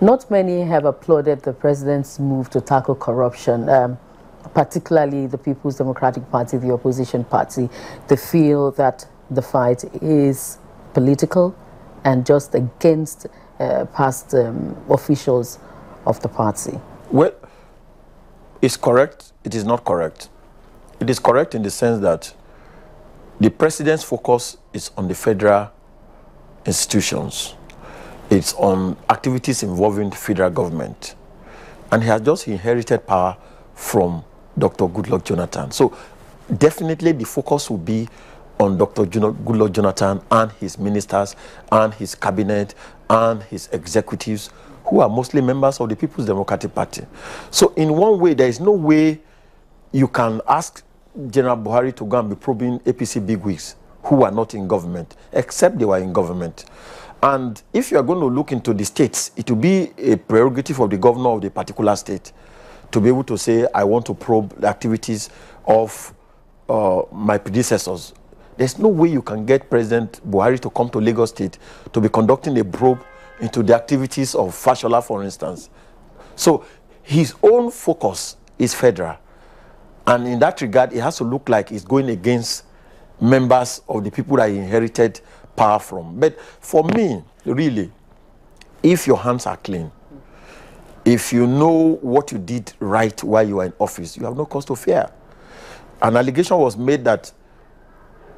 Not many have applauded the president's move to tackle corruption, particularly the People's Democratic Party, the opposition party. They feel that the fight is political and just against past officials of the party. Well, it's correct. It is not correct. It is correct in the sense that the president's focus is on the federal institutions. It's on activities involving the federal government. And he has just inherited power from Dr. Goodluck Jonathan. So definitely the focus will be on Dr. Goodluck Jonathan and his ministers and his cabinet and his executives, who are mostly members of the People's Democratic Party. So in one way, there is no way you can ask General Buhari to go and be probing APC bigwigs who are not in government, except they were in government. And if you are going to look into the states, it will be a prerogative of the governor of the particular state to be able to say, I want to probe the activities of my predecessors. There's no way you can get President Buhari to come to Lagos State to be conducting a probe into the activities of Fashola, for instance. So his own focus is federal. And in that regard, it has to look like it's going against members of the people that he inherited power from. But for me, really, if your hands are clean, if you know what you did right while you were in office, you have no cause to fear. An allegation was made that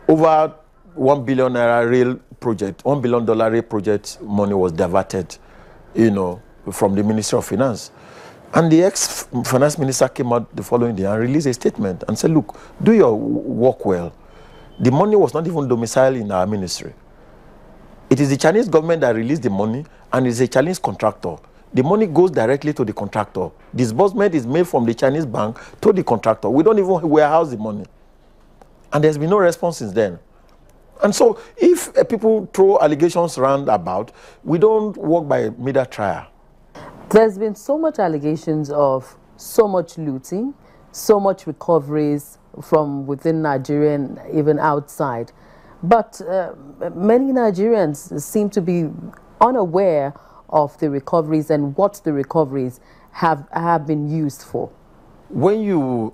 over $1 billion rail project, $1 billion rail project money was diverted, from the Ministry of Finance. And the ex-finance minister came out the following day and released a statement and said, look, do your work well. The money was not even domiciled in our ministry. It is the Chinese government that released the money, and it's a Chinese contractor. The money goes directly to the contractor. Disbursement is made from the Chinese bank to the contractor. We don't even warehouse the money. And there's been no response since then. And so if people throw allegations around about, we don't work by media trial. There's been so much allegations of so much looting, so much recoveries from within Nigeria and even outside. But many Nigerians seem to be unaware of the recoveries and what the recoveries have been used for. When you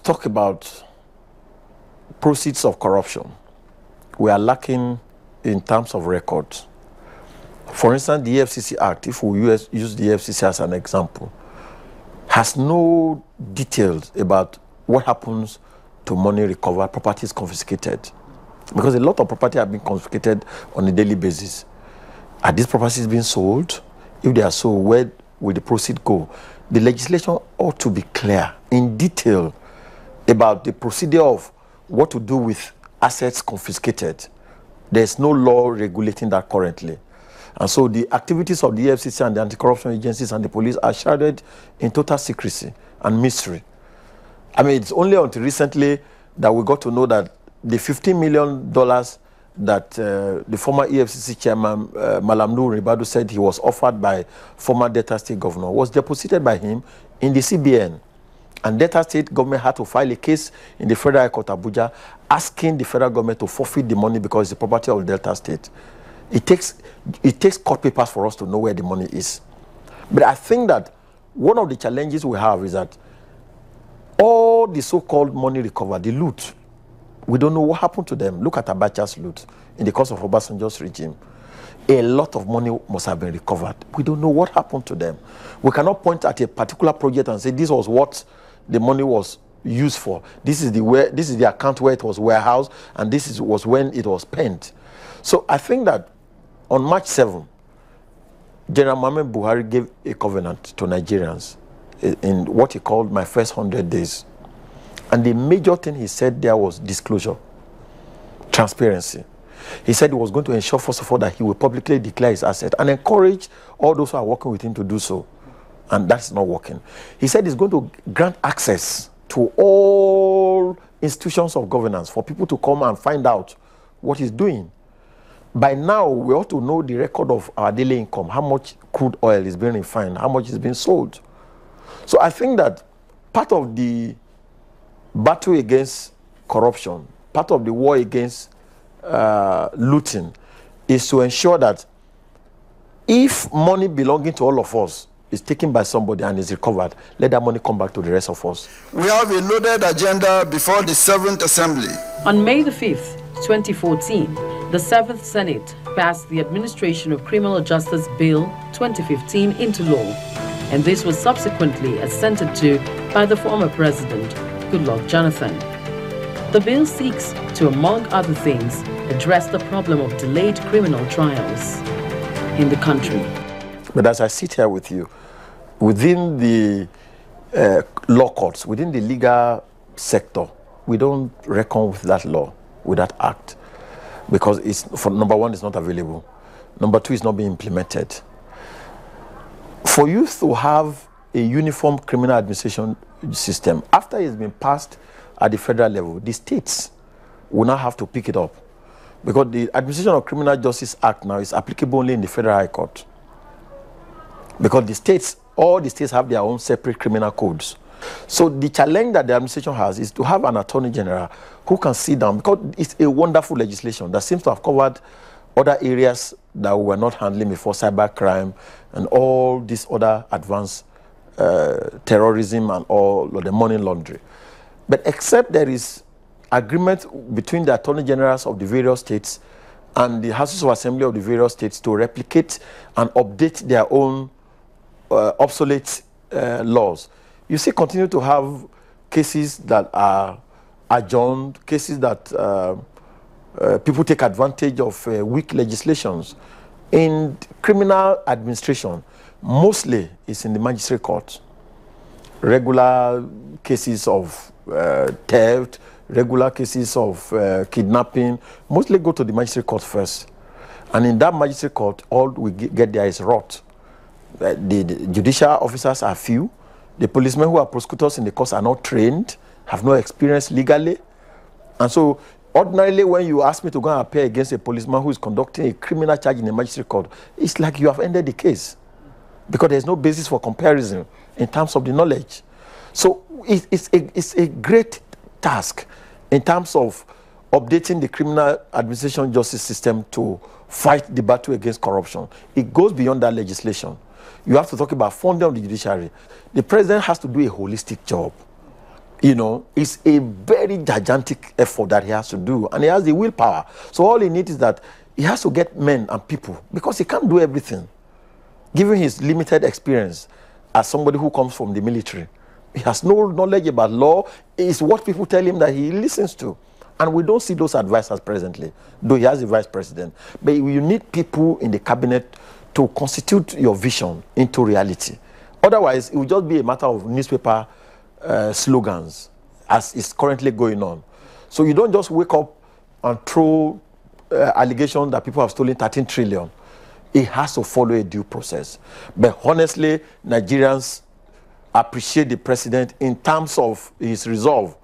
talk about proceeds of corruption, we are lacking in terms of records. For instance, the FCC Act, if we use the FCC as an example, has no details about what happens to money recovered, properties confiscated. Because a lot of property have been confiscated on a daily basis. Are these properties being sold? If they are sold, where will the proceeds go? The legislation ought to be clear, in detail, about the procedure of what to do with assets confiscated. There's no law regulating that currently. And so the activities of the FCC and the anti-corruption agencies and the police are shrouded in total secrecy and mystery. I mean, it's only until recently that we got to know that the $15 million that the former EFCC chairman, Malam Nuhu Ribadu, said he was offered by former Delta State governor was deposited by him in the CBN. And Delta State government had to file a case in the Federal High Court, Abuja, asking the federal government to forfeit the money because it's the property of Delta State. It takes court papers for us to know where the money is. But I think that one of the challenges we have is that all the so-called money recovered, the loot, we don't know what happened to them. Look at Abacha's loot in the course of Obasanjo's regime. A lot of money must have been recovered. We don't know what happened to them. We cannot point at a particular project and say this was what the money was used for. This is the account where it was warehoused, and was when it was spent. So I think that on March 7, General Muhammadu Buhari gave a covenant to Nigerians in what he called my first 100 days. And the major thing he said there was disclosure, transparency. He said he was going to ensure, first of all, that he will publicly declare his asset and encourage all those who are working with him to do so. And that's not working. He said he's going to grant access to all institutions of governance for people to come and find out what he's doing. By now, we ought to know the record of our daily income, how much crude oil is being refined, how much is being sold. So I think that part of the battle against corruption, part of the war against looting, is to ensure that If money belonging to all of us is taken by somebody and is recovered, let that money come back to the rest of us. We have a loaded agenda before the 7th Assembly. On May the 5th, 2014, the 7th Senate passed the Administration of Criminal Justice Bill 2015 into law, and this was subsequently assented to by the former president, Goodluck Jonathan. The bill seeks to, among other things, address the problem of delayed criminal trials in the country. But as I sit here with you, within the law courts, within the legal sector, we don't reckon with that law, with that act, because it's, for number one, it's not available. Number two, it's not being implemented. For you to have a uniform criminal administration system, after it's been passed at the federal level, the states will now have to pick it up, because the Administration of Criminal Justice Act now is applicable only in the Federal High Court, because the states, all the states have their own separate criminal codes. So the challenge that the administration has is to have an attorney general who can sit down, because it's a wonderful legislation that seems to have covered other areas that we were not handling before, cybercrime and all these other advanced terrorism and all of the money laundering. But except there is agreement between the attorney generals of the various states and the houses of assembly of the various states to replicate and update their own obsolete laws, you see continue to have cases that are adjourned, cases that people take advantage of weak legislations. In criminal administration, mostly it's in the magistrate court. Regular cases of theft, regular cases of kidnapping, mostly go to the magistrate court first. And in that magistrate court, all we get there is rot. The judicial officers are few. The policemen who are prosecutors in the courts are not trained, have no experience legally. And so ordinarily when you ask me to go and appear against a policeman who is conducting a criminal charge in a magistrate court, it's like you have ended the case, because there's no basis for comparison in terms of the knowledge. So it's a great task in terms of updating the criminal administration justice system to fight the battle against corruption. It goes beyond that legislation. You have to talk about funding of the judiciary. The president has to do a holistic job. You know, it's a very gigantic effort that he has to do, and he has the willpower. So all he needs is that he has to get men and people, because he can't do everything. Given his limited experience as somebody who comes from the military, he has no knowledge about law. It's what people tell him that he listens to. And we don't see those advisors presently, though he has a vice president. But you need people in the cabinet to constitute your vision into reality. Otherwise, it will just be a matter of newspaper slogans, as is currently going on. So you don't just wake up and throw allegations that people have stolen 13 trillion. It has to follow a due process. But honestly, Nigerians appreciate the president in terms of his resolve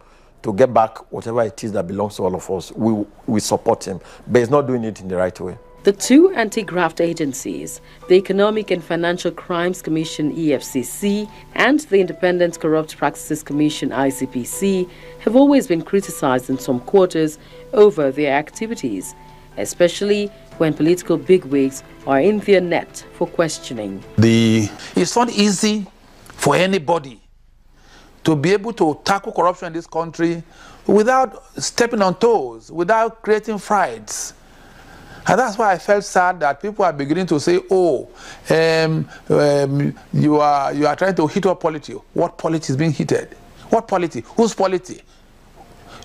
to get back whatever it is that belongs to all of us. We support him, but he's not doing it in the right way. The two anti-graft agencies, the Economic and Financial Crimes Commission EFCC and the Independent Corrupt Practices Commission ICPC, have always been criticized in some quarters over their activities, especially when political bigwigs are in their net for questioning. It's not easy for anybody to be able to tackle corruption in this country without stepping on toes, without creating fights. And that's why I felt sad that people are beginning to say, oh, you are trying to hit up polity. What polity is being heated? What polity? Whose polity?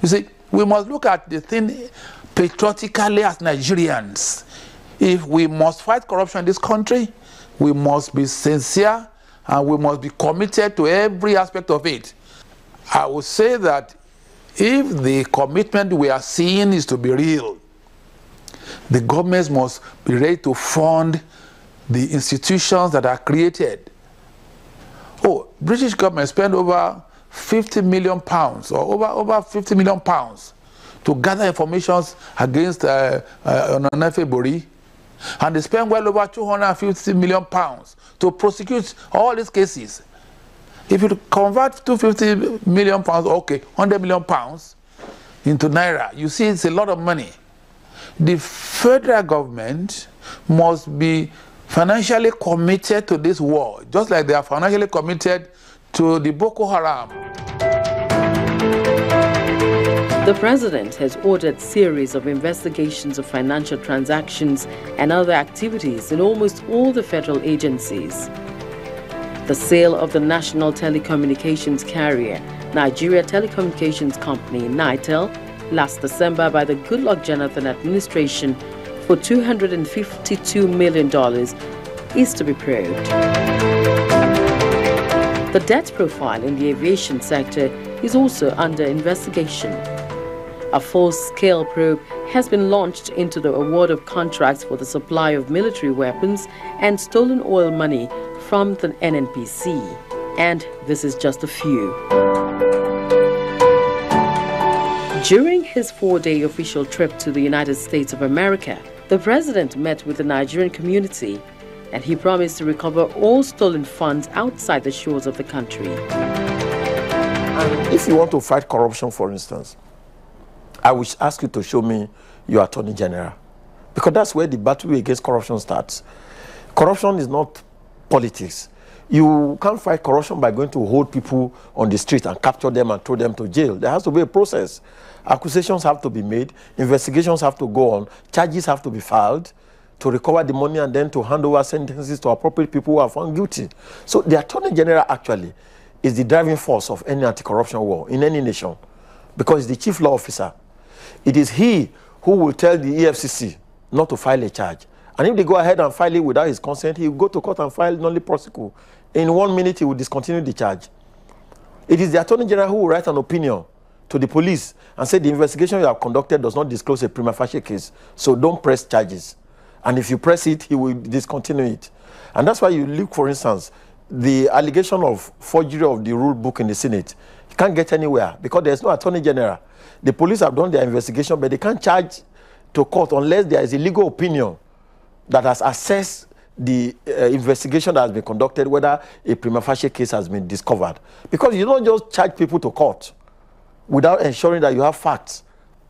You see, we must look at the thing patriotically as Nigerians. If we must fight corruption in this country, we must be sincere and we must be committed to every aspect of it. I would say that if the commitment we are seeing is to be real, the governments must be ready to fund the institutions that are created. Oh, British government spent over 50 million pounds or over 50 million pounds to gather information against Onanefebori, and they spent well over 250 million pounds to prosecute all these cases. If you convert 250 million pounds, okay, 100 million pounds into naira, you see it's a lot of money. The federal government must be financially committed to this war, just like they are financially committed to the Boko Haram. The president has ordered a series of investigations of financial transactions and other activities in almost all the federal agencies. The sale of the national telecommunications carrier, Nigeria Telecommunications Company, NITEL, last December by the Goodluck Jonathan administration for $252 million is to be probed. The debt profile in the aviation sector is also under investigation. A full-scale probe has been launched into the award of contracts for the supply of military weapons and stolen oil money from the NNPC. And this is just a few. During his 4-day official trip to the United States of America, the president met with the Nigerian community and he promised to recover all stolen funds outside the shores of the country. If you want to fight corruption, for instance, I will ask you to show me your Attorney General, because that's where the battle against corruption starts. Corruption is not politics. You can't fight corruption by going to hold people on the street and capture them and throw them to jail. There has to be a process. Accusations have to be made, investigations have to go on, charges have to be filed to recover the money and then to hand over sentences to appropriate people who are found guilty. So the Attorney General actually is the driving force of any anti-corruption war in any nation, because he's the chief law officer. It is he who will tell the EFCC not to file a charge. And if they go ahead and file it without his consent, he will go to court and file nolli prosequi. In 1 minute, he will discontinue the charge. It is the Attorney General who will write an opinion to the police and say the investigation you have conducted does not disclose a prima facie case, so don't press charges. And if you press it, he will discontinue it. And that's why you look, for instance, the allegation of forgery of the rule book in the Senate. You can't get anywhere because there's no Attorney General. The police have done their investigation, but they can't charge to court unless there is a legal opinion that has assessed the investigation that has been conducted, whether a prima facie case has been discovered. Because you don't just charge people to court without ensuring that you have facts.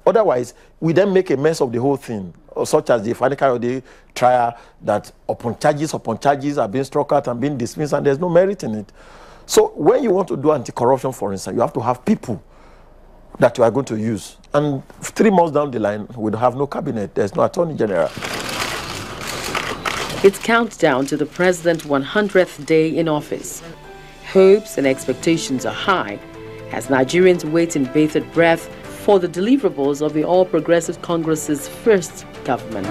Otherwise, we then make a mess of the whole thing, such as the final kind of the trial that upon charges are being struck out and being dismissed, and there's no merit in it. So when you want to do anti-corruption, for instance, you have to have people that you are going to use. And 3 months down the line, we'll have no cabinet. There's no Attorney General. It's countdown to the president's 100th day in office. Hopes and expectations are high as Nigerians wait in bated breath for the deliverables of the All Progressive Congress's first government.